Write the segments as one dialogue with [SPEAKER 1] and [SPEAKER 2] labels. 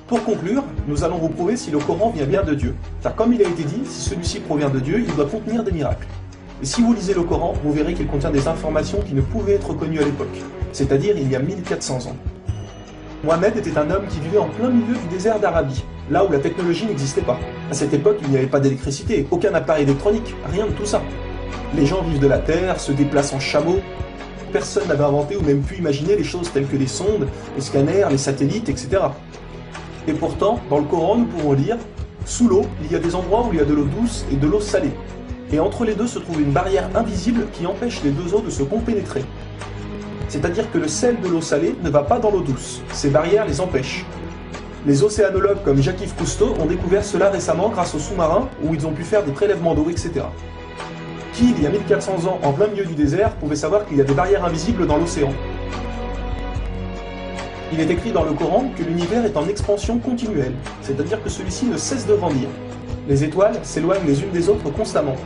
[SPEAKER 1] Pour conclure, nous allons vous prouver si le Coran vient bien de Dieu. Car comme il a été dit, si celui-ci provient de Dieu, il doit contenir des miracles. Et si vous lisez le Coran, vous verrez qu'il contient des informations qui ne pouvaient être connues à l'époque, c'est-à-dire il y a 1400 ans. Mohammed était un homme qui vivait en plein milieu du désert d'Arabie, là où la technologie n'existait pas. À cette époque, il n'y avait pas d'électricité, aucun appareil électronique, rien de tout ça. Les gens vivent de la terre, se déplacent en chameau. Personne n'avait inventé ou même pu imaginer les choses telles que les sondes, les scanners, les satellites, etc. Et pourtant, dans le Coran, nous pouvons lire « Sous l'eau, il y a des endroits où il y a de l'eau douce et de l'eau salée. Et entre les deux se trouve une barrière invisible qui empêche les deux eaux de se compénétrer. C'est-à-dire que le sel de l'eau salée ne va pas dans l'eau douce. Ces barrières les empêchent. Les océanologues comme Jacques-Yves Cousteau ont découvert cela récemment grâce aux sous-marins où ils ont pu faire des prélèvements d'eau, etc. Qui, il y a 1400 ans, en plein milieu du désert, pouvait savoir qu'il y a des barrières invisibles dans l'océan? Il est écrit dans le Coran que l'univers est en expansion continuelle, c'est-à-dire que celui-ci ne cesse de grandir. Les étoiles s'éloignent les unes des autres constamment.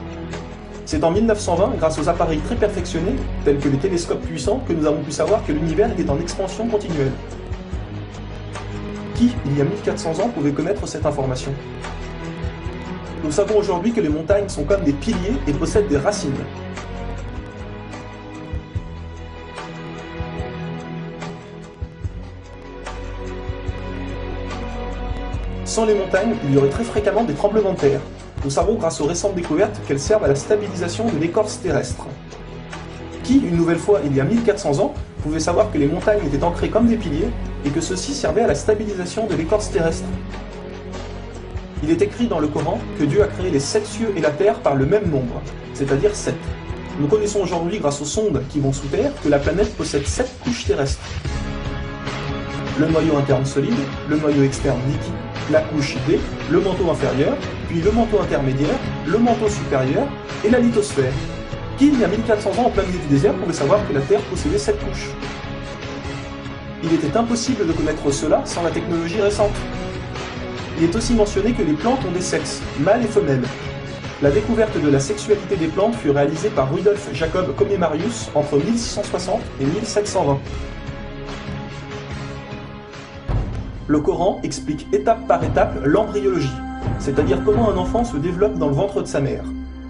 [SPEAKER 1] C'est en 1920, grâce aux appareils très perfectionnés, tels que les télescopes puissants, que nous avons pu savoir que l'univers était en expansion continuelle. Qui, il y a 1400 ans, pouvait connaître cette information? Nous savons aujourd'hui que les montagnes sont comme des piliers et possèdent des racines. Sans les montagnes, il y aurait très fréquemment des tremblements de terre. Nous savons grâce aux récentes découvertes qu'elles servent à la stabilisation de l'écorce terrestre. Qui, une nouvelle fois, il y a 1400 ans, pouvait savoir que les montagnes étaient ancrées comme des piliers et que ceux-ci servaient à la stabilisation de l'écorce terrestre? Il est écrit dans le Coran que Dieu a créé les 7 cieux et la terre par le même nombre, c'est-à-dire 7. Nous connaissons aujourd'hui, grâce aux sondes qui vont sous terre, que la planète possède 7 couches terrestres. Le noyau interne solide, le noyau externe liquide, la couche D, le manteau inférieur, puis le manteau intermédiaire, le manteau supérieur et la lithosphère. Qui, il y a 1400 ans en plein milieu du désert, pouvait savoir que la Terre possédait 7 couches? Il était impossible de connaître cela sans la technologie récente. Il est aussi mentionné que les plantes ont des sexes, mâles et femelles. La découverte de la sexualité des plantes fut réalisée par Rudolf Jacob Comnenarius entre 1660 et 1720. Le Coran explique étape par étape l'embryologie, c'est-à-dire comment un enfant se développe dans le ventre de sa mère.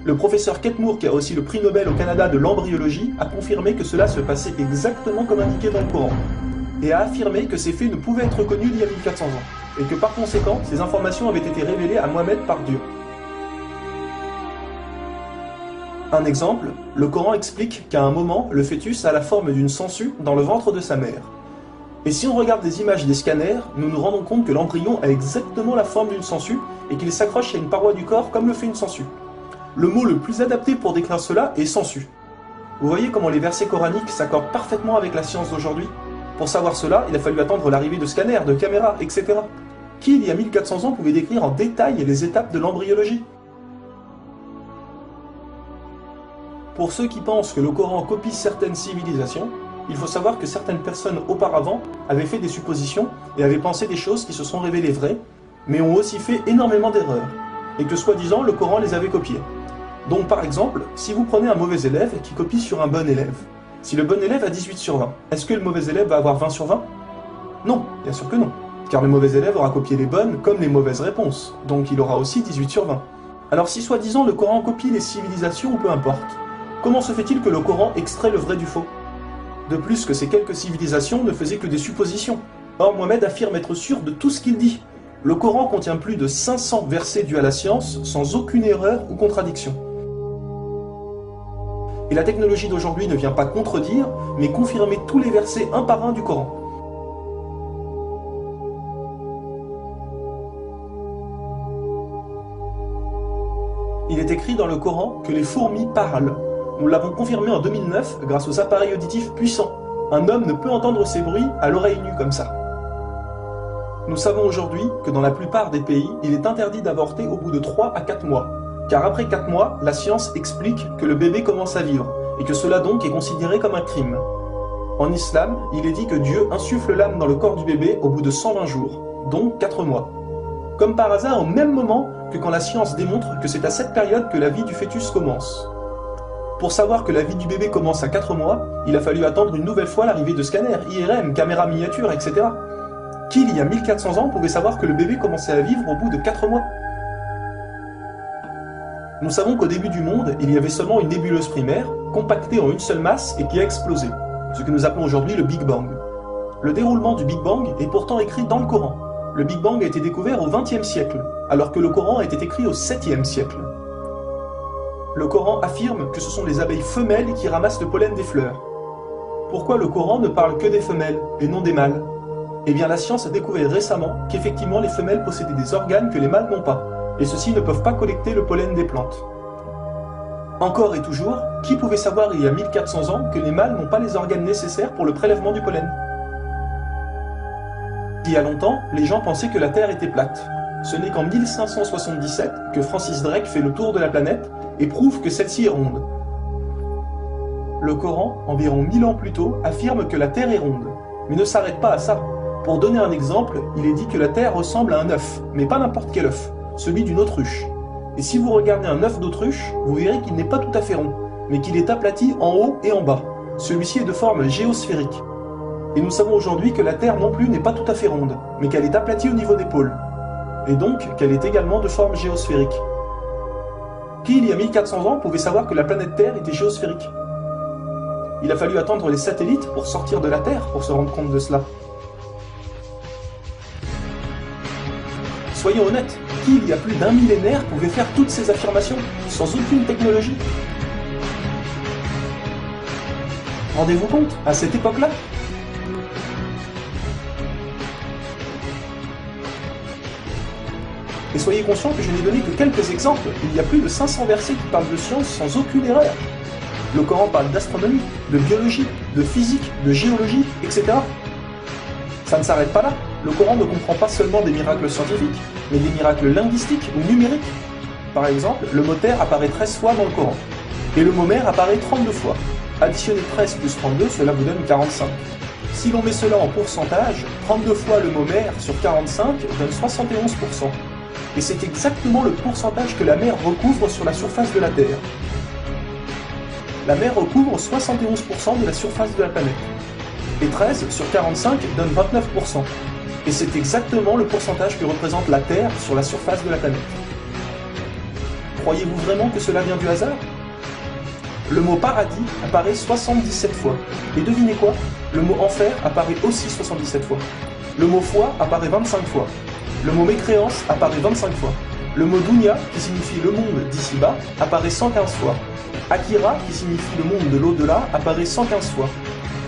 [SPEAKER 1] Le professeur Ketmour, qui a aussi le prix Nobel au Canada de l'embryologie, a confirmé que cela se passait exactement comme indiqué dans le Coran, et a affirmé que ces faits ne pouvaient être connus il y a 1400 ans, et que par conséquent, ces informations avaient été révélées à Mohammed par Dieu. Un exemple, le Coran explique qu'à un moment, le fœtus a la forme d'une sangsue dans le ventre de sa mère. Et si on regarde des images des scanners, nous nous rendons compte que l'embryon a exactement la forme d'une sangsue et qu'il s'accroche à une paroi du corps comme le fait une sangsue. Le mot le plus adapté pour décrire cela est sangsue. Vous voyez comment les versets coraniques s'accordent parfaitement avec la science d'aujourd'hui? Pour savoir cela, il a fallu attendre l'arrivée de scanners, de caméras, etc. Qui, il y a 1400 ans, pouvait décrire en détail les étapes de l'embryologie? Pour ceux qui pensent que le Coran copie certaines civilisations, il faut savoir que certaines personnes auparavant avaient fait des suppositions et avaient pensé des choses qui se sont révélées vraies, mais ont aussi fait énormément d'erreurs, et que soi-disant le Coran les avait copiées. Donc par exemple, si vous prenez un mauvais élève qui copie sur un bon élève, si le bon élève a 18 sur 20, est-ce que le mauvais élève va avoir 20 sur 20? Non, bien sûr que non, car le mauvais élève aura copié les bonnes comme les mauvaises réponses, donc il aura aussi 18 sur 20. Alors si soi-disant le Coran copie les civilisations ou peu importe, comment se fait-il que le Coran extrait le vrai du faux? De plus que ces quelques civilisations ne faisaient que des suppositions. Or Mohammed affirme être sûr de tout ce qu'il dit. Le Coran contient plus de 500 versets dus à la science, sans aucune erreur ou contradiction. Et la technologie d'aujourd'hui ne vient pas contredire, mais confirmer tous les versets un par un du Coran. Il est écrit dans le Coran que les fourmis parlent. Nous l'avons confirmé en 2009 grâce aux appareils auditifs puissants. Un homme ne peut entendre ces bruits à l'oreille nue comme ça. Nous savons aujourd'hui que dans la plupart des pays, il est interdit d'avorter au bout de 3 à 4 mois. Car après 4 mois, la science explique que le bébé commence à vivre, et que cela donc est considéré comme un crime. En islam, il est dit que Dieu insuffle l'âme dans le corps du bébé au bout de 120 jours, donc 4 mois. Comme par hasard au même moment que quand la science démontre que c'est à cette période que la vie du fœtus commence. Pour savoir que la vie du bébé commence à 4 mois, il a fallu attendre une nouvelle fois l'arrivée de scanners, IRM, caméras miniatures, etc. Qui, il y a 1400 ans, pouvait savoir que le bébé commençait à vivre au bout de 4 mois? Nous savons qu'au début du monde, il y avait seulement une nébuleuse primaire, compactée en une seule masse et qui a explosé, ce que nous appelons aujourd'hui le Big Bang. Le déroulement du Big Bang est pourtant écrit dans le Coran. Le Big Bang a été découvert au XXe siècle, alors que le Coran a été écrit au 7e siècle. Le Coran affirme que ce sont les abeilles femelles qui ramassent le pollen des fleurs. Pourquoi le Coran ne parle que des femelles et non des mâles? Eh bien la science a découvert récemment qu'effectivement les femelles possédaient des organes que les mâles n'ont pas, et ceux-ci ne peuvent pas collecter le pollen des plantes. Encore et toujours, qui pouvait savoir il y a 1400 ans que les mâles n'ont pas les organes nécessaires pour le prélèvement du pollen? Il y a longtemps, les gens pensaient que la Terre était plate. Ce n'est qu'en 1577 que Francis Drake fait le tour de la planète et prouve que celle-ci est ronde. Le Coran, environ 1000 ans plus tôt, affirme que la Terre est ronde, mais ne s'arrête pas à ça. Pour donner un exemple, il est dit que la Terre ressemble à un œuf, mais pas n'importe quel œuf, celui d'une autruche. Et si vous regardez un œuf d'autruche, vous verrez qu'il n'est pas tout à fait rond, mais qu'il est aplati en haut et en bas. Celui-ci est de forme géosphérique. Et nous savons aujourd'hui que la Terre non plus n'est pas tout à fait ronde, mais qu'elle est aplatie au niveau des pôles. Et donc qu'elle est également de forme géosphérique. Qui, il y a 1400 ans, pouvait savoir que la planète Terre était géosphérique? Il a fallu attendre les satellites pour sortir de la Terre pour se rendre compte de cela. Soyons honnêtes, qui, il y a plus d'un millénaire, pouvait faire toutes ces affirmations sans aucune technologie? Rendez-vous compte, à cette époque-là? Et soyez conscients que je n'ai donné que quelques exemples. Il y a plus de 500 versets qui parlent de science sans aucune erreur. Le Coran parle d'astronomie, de biologie, de physique, de géologie, etc. Ça ne s'arrête pas là. Le Coran ne comprend pas seulement des miracles scientifiques, mais des miracles linguistiques ou numériques. Par exemple, le mot terre apparaît 13 fois dans le Coran, et le mot mer apparaît 32 fois. Additionnez 13 plus 32, cela vous donne 45. Si l'on met cela en pourcentage, 32 fois le mot mer sur 45 donne 71%. Et c'est exactement le pourcentage que la mer recouvre sur la surface de la Terre. La mer recouvre 71% de la surface de la planète. Et 13 sur 45 donne 29%. Et c'est exactement le pourcentage que représente la Terre sur la surface de la planète. Croyez-vous vraiment que cela vient du hasard? Le mot paradis apparaît 77 fois. Et devinez quoi? Le mot enfer apparaît aussi 77 fois. Le mot foi apparaît 25 fois. Le mot mécréance apparaît 25 fois. Le mot dunya, qui signifie le monde d'ici-bas, apparaît 115 fois. Akira, qui signifie le monde de l'au-delà, apparaît 115 fois.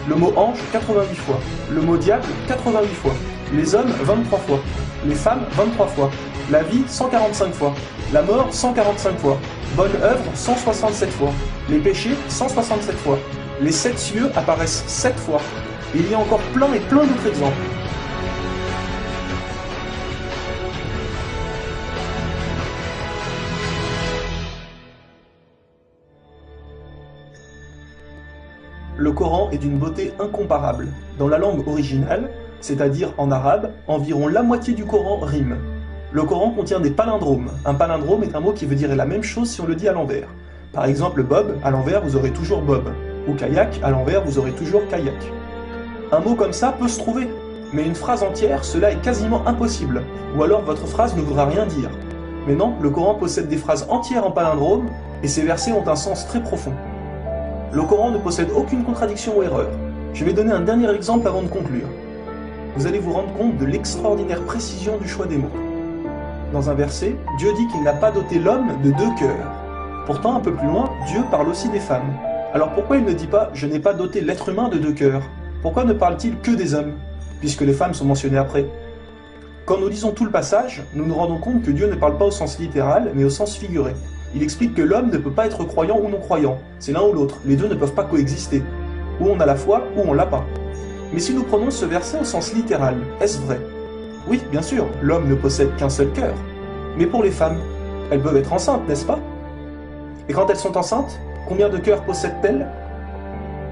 [SPEAKER 1] Le mot ange, 90 fois. Le mot diable, 88 fois. Les hommes, 23 fois. Les femmes, 23 fois. La vie, 145 fois. La mort, 145 fois. Bonne œuvre, 167 fois. Les péchés, 167 fois. Les 7 cieux apparaissent 7 fois. Et il y a encore plein et plein d'autres exemples. Le Coran est d'une beauté incomparable. Dans la langue originale, c'est-à-dire en arabe, environ la moitié du Coran rime. Le Coran contient des palindromes. Un palindrome est un mot qui veut dire la même chose si on le dit à l'envers. Par exemple, Bob, à l'envers, vous aurez toujours Bob. Ou kayak, à l'envers, vous aurez toujours kayak. Un mot comme ça peut se trouver, mais une phrase entière, cela est quasiment impossible. Ou alors votre phrase ne voudra rien dire. Mais non, le Coran possède des phrases entières en palindrome, et ces versets ont un sens très profond. Le Coran ne possède aucune contradiction ou erreur. Je vais donner un dernier exemple avant de conclure. Vous allez vous rendre compte de l'extraordinaire précision du choix des mots. Dans un verset, Dieu dit qu'il n'a pas doté l'homme de 2 cœurs. Pourtant, un peu plus loin, Dieu parle aussi des femmes. Alors pourquoi il ne dit pas « je n'ai pas doté l'être humain de 2 cœurs » Pourquoi ne parle-t-il que des hommes, puisque les femmes sont mentionnées après? Quand nous lisons tout le passage, nous nous rendons compte que Dieu ne parle pas au sens littéral, mais au sens figuré. Il explique que l'homme ne peut pas être croyant ou non-croyant, c'est l'un ou l'autre, les deux ne peuvent pas coexister. Ou on a la foi, ou on l'a pas. Mais si nous prenons ce verset au sens littéral, est-ce vrai? Oui, bien sûr, l'homme ne possède qu'un seul cœur. Mais pour les femmes, elles peuvent être enceintes, n'est-ce pas? Et quand elles sont enceintes, combien de cœurs possèdent-elles?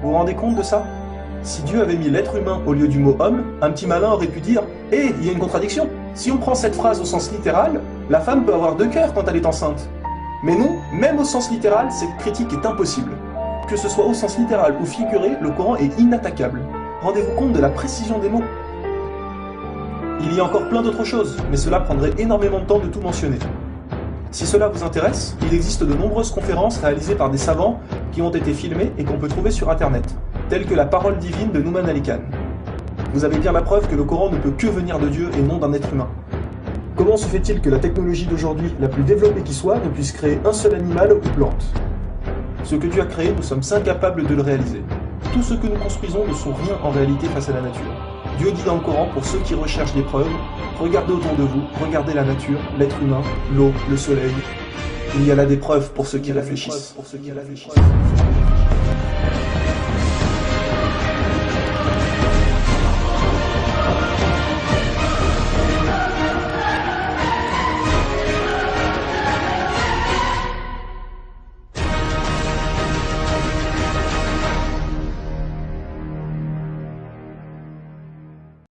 [SPEAKER 1] Vous vous rendez compte de ça? Si Dieu avait mis l'être humain au lieu du mot homme, un petit malin aurait pu dire « Hé, il y a une contradiction. Si on prend cette phrase au sens littéral, la femme peut avoir 2 cœurs quand elle est enceinte. » Mais non, même au sens littéral, cette critique est impossible. Que ce soit au sens littéral ou figuré, le Coran est inattaquable. Rendez-vous compte de la précision des mots. Il y a encore plein d'autres choses, mais cela prendrait énormément de temps de tout mentionner. Si cela vous intéresse, il existe de nombreuses conférences réalisées par des savants qui ont été filmées et qu'on peut trouver sur internet, telles que la parole divine de Nouman Ali Khan. Vous avez bien la preuve que le Coran ne peut que venir de Dieu et non d'un être humain. Comment se fait-il que la technologie d'aujourd'hui, la plus développée qui soit, ne puisse créer un seul animal ou plante? Ce que Dieu a créé, nous sommes incapables de le réaliser. Tout ce que nous construisons ne sont rien en réalité face à la nature. Dieu dit dans le Coran, pour ceux qui recherchent des preuves, regardez autour de vous, regardez la nature, l'être humain, l'eau, le soleil. Il y a là des preuves pour ceux qui réfléchissent.